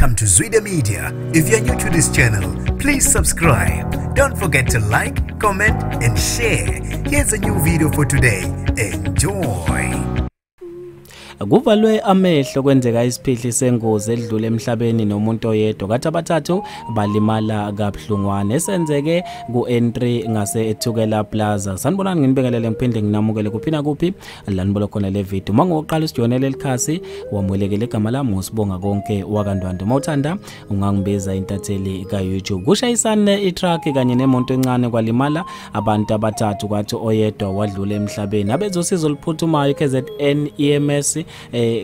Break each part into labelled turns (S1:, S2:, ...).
S1: Welcome to Zwide Media. If you're new to this channel, please subscribe. Don't forget to like, comment and share. Here's a new video for today. Enjoy.
S2: Kuvalwe amehlo kwenzeka isiphihli sengozi edlule emhlabeni nomuntu oyedwa kathi abathathu balimala kabuhlungwane esenzeke ku-N3 ngase Ethukela Plaza. Sanibonani nginibingelele ngiphinde nginamukele kuphina kuphi la nibola khona le video. Mangoqala usijonele likhasi wamwelekele igama lami usibonga konke wakandwandwe. Mawuthanda ungangibiza intatheli ka YouTube. Kushayisane itruck kanye nemonto encane kwalimala abantu abathathu kwathi oyedwa wadlula emhlabeni. Abezosizo liphuthumayo KZN EMS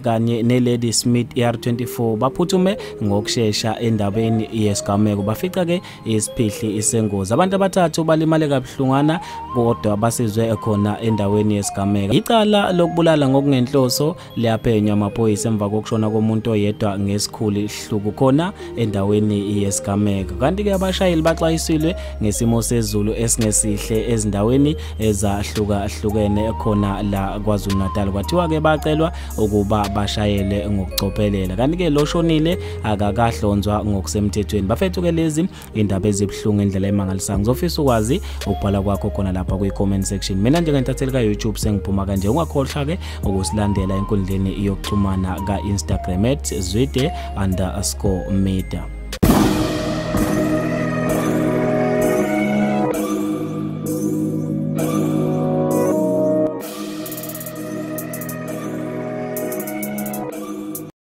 S2: kanye neLady Smith ER24 baphuthume ngokusheshsha endabeni yesigameko bafica ke isiphihli isengozi. Abantu abathathu balimale kabuhlungana kodwa basizwe khona endaweni yesigameko. Icala lokubulala ngokungenhloso liyaphenywa amaphoyisa emva kokushona komuntu oyedwa ngesikhulu Isihluku khona endaweni yesigameko. Kanti ke abashayeli baxwayisilwe ngesimo sezulu esingesihle ezindaweni ezahlukahlukene khona la KwaZulu Natal. Kwathiwa ke bacelwa ukuba bashayele ngokucophelela. Kanti ke lo shonile akakahlonzwa ngokusemthethweni. Bafethu ke lezi indaba ezibhlungu indlela emangalisayo. Ngizofisa ukwazi ukubhala kwakho khona lapha kwi-comment section. Mina njengentatheli ka YouTube sengiphuma kanje. Ungakhohlwa ke ukusilandela enkundleni yokuxhumana ka Instagram @zwide_media.